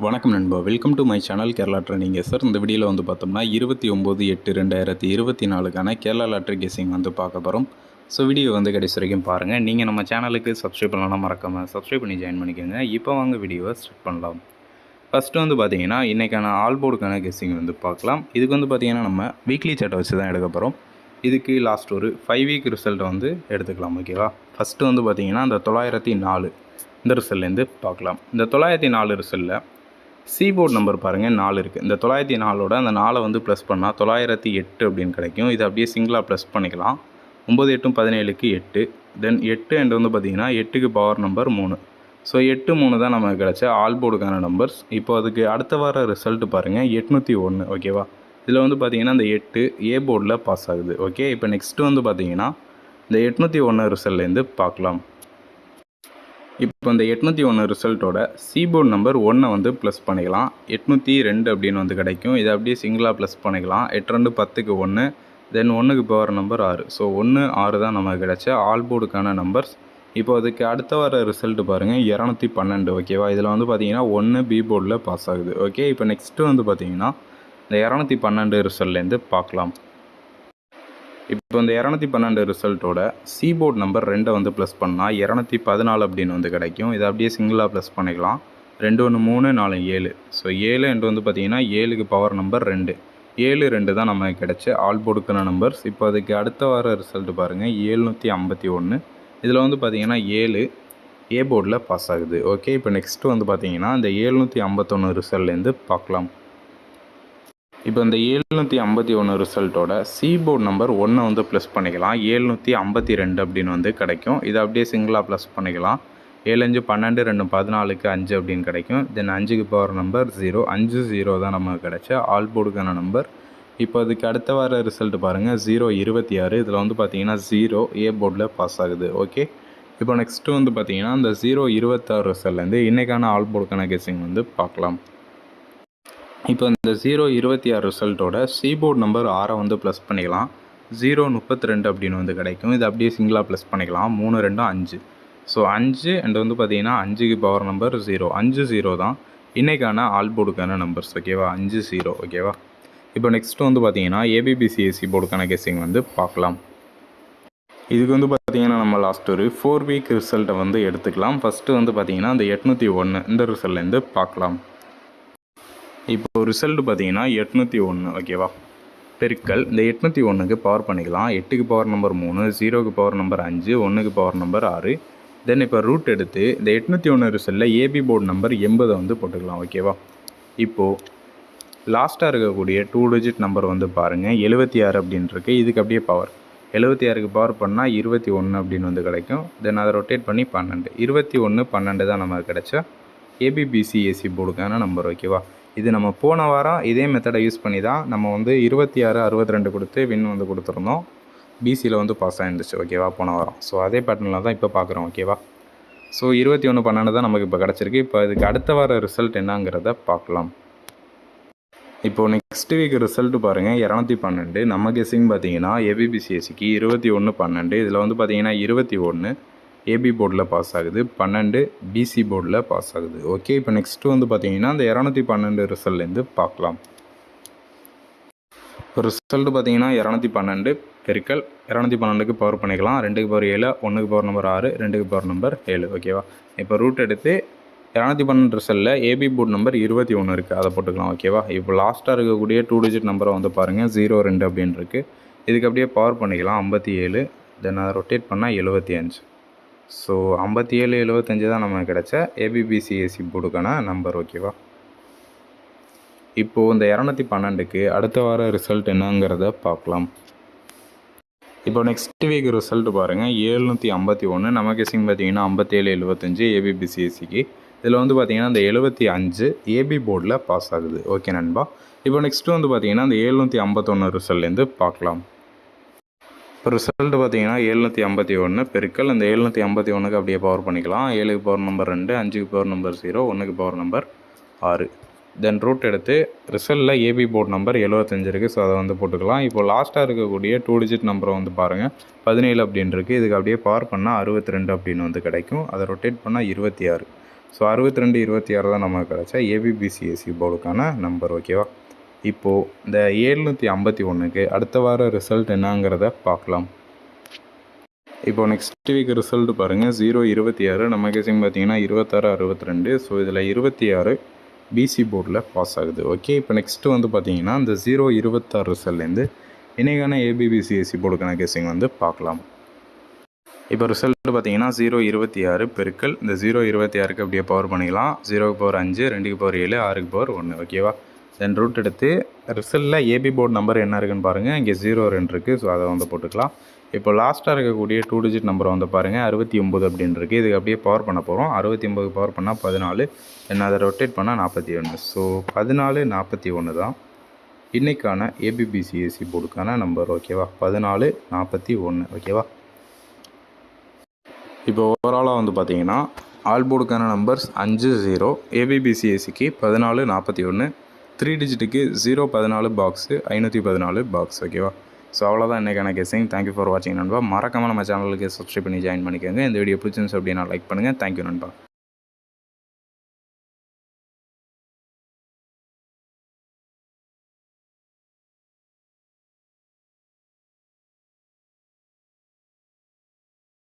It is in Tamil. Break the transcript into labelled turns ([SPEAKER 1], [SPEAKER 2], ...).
[SPEAKER 1] வணக்கம் நண்பா, welcome to my channel Kerala trending sir. இந்த வீடியோவில் வந்து பார்த்தோம்னா 29/8/2024 கேரளா லாட்ரி கெஸிங் வந்து பார்க்க போகிறோம். ஸோ வீடியோ வந்து கடைசி வரைக்கும் பாருங்கள். நீங்கள் நம்ம சேனலுக்கு சப்ஸ்கிரைப் பண்ணலாம், மறக்காமல் சப்ஸ்கிரைப் பண்ணி ஜாயின் பண்ணிக்கோங்க. இப்போ வாங்க வீடியோவை ஸ்டார்ட் பண்ணலாம். ஃபஸ்ட்டு வந்து பார்த்தீங்கன்னா இன்றைக்கான ஆல் போர்டுக்கான கெஸிங் வந்து பார்க்கலாம். இதுக்கு வந்து பார்த்தீங்கன்னா நம்ம வீக்லி சார்ட்டை வச்சு தான் எடுக்க போகிறோம். இதுக்கு லாஸ்ட் ஒரு 5 வீக் ரிசல்ட்டை வந்து எடுத்துக்கலாம். ஓகேவா? ஃபஸ்ட்டு வந்து பார்த்தீங்கன்னா அந்த 904 இந்த ரிசல்ட்லேருந்து பார்க்கலாம். இந்த 904 ரிசல்ட்டில் சி போர்டு நம்பர் பாருங்கள் 4 இருக்குது. இந்த 904ஓட அந்த 4 வந்து ப்ளஸ் பண்ணால் 908 அப்படின்னு கிடைக்கும். இது அப்படியே சிங்கிளாக ப்ளஸ் பண்ணிக்கலாம். 9 8 17க்கு 8, தென் 8 அண்ட் வந்து பார்த்திங்கன்னா 8க்கு பவர் நம்பர் 3. ஸோ 8 3 தான் நமக்கு கிடச்ச ஆல் போர்டுக்கான நம்பர்ஸ். இப்போ அதுக்கு அடுத்த வார ரிசல்ட்டு பாருங்கள் 801. ஓகேவா? இதில் வந்து பார்த்திங்கன்னா இந்த 8 ஏ போர்டில் பாஸ் ஆகுது. ஓகே, இப்போ நெக்ஸ்ட்டு வந்து பார்த்திங்கன்னா இந்த 801 ரிசல்ட்லேருந்து பார்க்கலாம். இப்போ இந்த 801 ரிசல்ட்டோட சி போர்டு நம்பர் 1 வந்து ப்ளஸ் பண்ணிக்கலாம். 802 அப்படின்னு வந்து கிடைக்கும். இதை அப்படியே சிங்கிளாக ப்ளஸ் பண்ணிக்கலாம். 8 2 10க்கு 1, தென் 1க்கு பவர் நம்பர் 6. ஸோ 1 6 தான் நமக்கு கிடைச்ச ஆல் போர்டுக்கான நம்பர்ஸ். இப்போ அதுக்கு அடுத்த வர ரிசல்ட் பாருங்கள் 212. ஓகேவா? இதில் வந்து பார்த்தீங்கன்னா 1 பி போர்டில் பாஸ் ஆகுது. ஓகே, இப்போ நெக்ஸ்ட்டு வந்து பார்த்தீங்கன்னா இந்த 212 ரிசல்ட்லேருந்து பார்க்கலாம். இப்போ இந்த 212 ரிசல்ட்டோட சி போர்டு நம்பர் 2 வந்து ப்ளஸ் பண்ணால் 214 அப்படின்னு வந்து கிடைக்கும். இதை அப்படியே சிங்கிளாக ப்ளஸ் பண்ணிக்கலாம். 2 1 3 4 7. ஸோ 7 அண்ட் வந்து பார்த்தீங்கன்னா 7க்கு பவர் நம்பர் 2. 7 2 தான் நமக்கு கிடைச்ச ஆல் போர்டுக்கான நம்பர்ஸ். இப்போ அதுக்கு அடுத்த வார ரிசல்ட் பாருங்கள் 751. இதில் வந்து பார்த்தீங்கன்னா 7 ஏ போர்டில் பாஸ் ஆகுது. ஓகே, இப்போ நெக்ஸ்ட்டு வந்து பார்த்தீங்கன்னா இந்த 751 ரிசல்ட்லேருந்து பார்க்கலாம். இப்போ இந்த 751 ரிசல்ட்டோட சி போர்டு நம்பர் 1 வந்து ப்ளஸ் பண்ணிக்கலாம். 752 அப்படின்னு வந்து கிடைக்கும். இதை அப்படியே சிங்கிளாக ப்ளஸ் பண்ணிக்கலாம். 7 5 12 2 14க்கு 5 அப்படின்னு கிடைக்கும். தென் 5க்கு பவர் நம்பர் 0. 5 0 தான் நமக்கு கிடைச்ச ஆல் போர்டுக்கான நம்பர். இப்போ அதுக்கு அடுத்த வார ரிசல்ட் பாருங்கள் 0 26. இதில் வந்து பார்த்தீங்கன்னா 0 ஏ போர்டில் பாஸ் ஆகுது. ஓகே, இப்போ நெக்ஸ்ட்டு வந்து பார்த்தீங்கன்னா இந்த 0 26 ரிசல்ட்லேருந்து இன்றைக்கான ஆல் போர்டுக்கான கெஸிங் வந்து பார்க்கலாம். இப்போ இந்த 0 26 ரிசல்ட்டோட சி போர்டு நம்பர் 6 வந்து ப்ளஸ் பண்ணிக்கலாம். 0 32 அப்படின்னு வந்து கிடைக்கும். இது அப்படியே சிங்கிளாக ப்ளஸ் பண்ணிக்கலாம். 3 2 5. ஸோ 5 அண்ட் வந்து பார்த்தீங்கன்னா 5க்கு பவர் நம்பர் 0. 5 0 தான் இன்றைக்கான ஆல் போர்டுக்கான நம்பர்ஸ். ஓகேவா? 5 0. ஓகேவா? இப்போ நெக்ஸ்ட்டு வந்து பார்த்தீங்கன்னா ஏபிபிசிஎஸ்சி போர்டுக்கான கெஸிங் வந்து பார்க்கலாம். இதுக்கு வந்து பார்த்தீங்கன்னா நம்ம லாஸ்ட் ஒரு 4 வீக் ரிசல்ட்டை வந்து எடுத்துக்கலாம். ஃபஸ்ட்டு வந்து பார்த்தீங்கன்னா இந்த 801 இந்த ரிசல்ட்லேருந்து பார்க்கலாம். இப்போ ரிசல்ட் பார்த்தீங்கன்னா 801. ஓகேவா? பெருக்கல் இந்த 801க்கு பவர் பண்ணிக்கலாம். 8க்கு பவர் நம்பர் 3, 0க்கு பவர் நம்பர் 5, 1க்கு பவர் நம்பர் 6. தென் இப்போ ரூட் எடுத்து இந்த 801 ரிசல்ட்டில் ஏபி போர்டு நம்பர் 80 வந்து போட்டுக்கலாம். ஓகேவா? இப்போது லாஸ்ட்டாக இருக்கக்கூடிய 2 டிஜிட் நம்பர் வந்து பாருங்கள் 76 அப்படின்ட்டுருக்கு. இதுக்கு அப்படியே பவர் 76க்கு பவர் பண்ணால் 21 அப்படின்னு வந்து கிடைக்கும். தென் அதை ரொட்டேட் பண்ணி 12. 21 12 தான் நமக்கு கிடைச்ச ஏபிபிசிஎஸ்சி போர்டுக்கான நம்பர். ஓகேவா? இது நம்ம போன வாரம் இதே மெத்தடை யூஸ் பண்ணி தான் நம்ம வந்து 26 62 கொடுத்து வின் வந்து கொடுத்துருந்தோம். பிசியில் வந்து பாஸ் ஆகிருந்துச்சு. ஓகேவா? போன வாரம். ஸோ அதே பேட்டர்னில் தான் இப்போ பார்க்குறோம். ஓகேவா? ஸோ 21 12 தான் நமக்கு இப்போ கிடச்சிருக்கு. இப்போ இதுக்கு அடுத்த வார ரிசல்ட் என்னங்கிறத பார்க்கலாம். இப்போது நெக்ஸ்ட் வீக் ரிசல்ட்டு பாருங்கள் 212. நம்ம கெஸிங் பார்த்தீங்கன்னா ஏபிபிசிஎஸ்சிக்கு 21 12. இதில் வந்து பார்த்தீங்கன்னா 21 ஏபி போர்டில் பாஸ் ஆகுது. 12 பிசி போர்டில் பாஸ் ஆகுது. ஓகே, இப்போ நெக்ஸ்ட்டு வந்து பார்த்தீங்கன்னா இந்த 212 ரிசல்ட்லேருந்து பார்க்கலாம். இப்போ ரிசல்ட்டு பார்த்தீங்கன்னா 212 பெருக்கல் 212க்கு பவர் பண்ணிக்கலாம். 2க்கு பவர் 7, 1க்கு பவர் நம்பர் 6, 2க்கு பவர் நம்பர் 7. ஓகேவா? இப்போ ரூட் எடுத்து 212 ரிசல்ட்டில் ஏபி போர்டு நம்பர் 21 இருக்குது, அதை போட்டுக்கலாம். ஓகேவா? இப்போ லாஸ்ட்டாக இருக்கக்கூடிய 2 டிஜிட் நம்பரை வந்து பாருங்கள் 0 2 அப்படின்னு இருக்குது. இதுக்கு அப்படியே பவர் பண்ணிக்கலாம். 57. தென் அதை ரொட்டேட் பண்ணால் 75. ஸோ 57 75 தான் நமக்கு கிடைச்ச ஏபிபிசிஎஸ்சி போர்டுக்கான நம்பர். ஓகேவா? இப்போது இந்த 212க்கு அடுத்த வார ரிசல்ட் என்னங்கிறத பார்க்கலாம். இப்போ நெக்ஸ்ட் வீக் ரிசல்ட் பாருங்கள் 751. நம்ம கெஸிங் பார்த்தீங்கன்னா 57 75 ஏபிபிசிஎஸ்சிக்கு. இதில் வந்து பார்த்தீங்கன்னா இந்த 75 ஏபி போர்டில் பாஸ் ஆகுது. ஓகே நண்பா. இப்போ நெக்ஸ்ட்டு வந்து பார்த்தீங்கன்னா இந்த 751 ரிசல்ட்லேருந்து பார்க்கலாம். இப்போ ரிசல்ட் பார்த்தீங்கன்னா 751 பெருக்கல் இந்த 751க்கு அப்படியே பவர் பண்ணிக்கலாம். 7க்கு பவர் நம்பர் 2, 5க்கு பவர் நம்பர் 0, 1க்கு பவர் நம்பர் 6. தென் ரூட் எடுத்து ரிசல்ட்டில் ஏபி போர்டு நம்பர் 75 இருக்குது. ஸோ அதை வந்து போட்டுக்கலாம். இப்போ லாஸ்ட்டாக இருக்கக்கூடிய 2 டிஜிட் நம்பரை வந்து பாருங்கள் 17 அப்படின்னு இருக்குது. இதுக்கு அப்படியே பவர் பண்ணால் 62 அப்படின்னு வந்து கிடைக்கும். அதை ரொட்டேட் பண்ணால் 26. ஸோ 62 26 தான் நமக்கு கிடச்ச ஏபிபிசிஎஸ்சி போர்டுக்கான நம்பர். ஓகேவா? இப்போது இந்த 751க்கு அடுத்த வார ரிசல்ட் என்னங்கிறத பார்க்கலாம். இப்போ நெக்ஸ்ட் வீக் ரிசல்ட் பாருங்கள். 026 நம்ம கெஸிங் பார்த்தீங்கன்னா 26 62. ஸோ இதில் 26 பிசி போர்டில் பாஸ் ஆகுது. ஓகே, இப்போ நெக்ஸ்ட்டு வந்து பார்த்தீங்கன்னா இந்த 026 ரிசல்ட்லேருந்து இன்றைக்கான ஏபிபிசிஎஸ்சி போர்டுக்கான கெஸிங் வந்து பார்க்கலாம். இப்போ ரிசல்ட் பார்த்தீங்கன்னா 026 பெருக்கல் இந்த 026க்கு அப்படியே பவர் பண்ணிக்கலாம். 0க்கு பவர் 5, 2க்கு பவர் 7, 6க்கு பவர் 1. ஓகேவா? தென் ரூட் எடுத்து ரிசல்ட்டில் ஏபி போர்டு நம்பர் என்ன இருக்குன்னு பாருங்கள். இங்கே 02 இருக்குது. ஸோ அதை வந்து போட்டுக்கலாம். இப்போ லாஸ்ட்டாக இருக்கக்கூடிய 2 டிஜிட் நம்பரை வந்து பாருங்கள். 69 அப்படின்னு இருக்குது. இதுக்கு அப்படியே பவர் பண்ண போகிறோம். 69 பவர் பண்ணால் 14, என்ன அதை ரொட்டேட் பண்ணால் 41. ஸோ 14 41 தான் இன்றைக்கான ஏபிபிசிஎஸ்சி போர்டுக்கான நம்பர். ஓகேவா? 14 41. ஓகேவா? இப்போ ஓவராலாக வந்து பார்த்தீங்கன்னா ஆல் போர்டுக்கான நம்பர்ஸ் 50, ஏபிபிசிஎஸ்சிக்கு 14 41, 3 டிஜிட்டுக்கு 014 பாக்ஸு 514 பாக்ஸ். ஓகேவா? ஸோ அவ்வளோதான் இன்றைக்கான கெஸிங். தேங்க்யூ ஃபார் வாட்சிங் நண்பா. மறக்காமல் நம்ம சேனலுக்கு சப்ஸ்கிரைப் பண்ணி ஜாயின் பண்ணிக்கோங்க. இந்த வீடியோ பிடிச்சிருந்துச்சு அப்படின்னா லைக் பண்ணுங்கள். தேங்க்யூ நண்பா.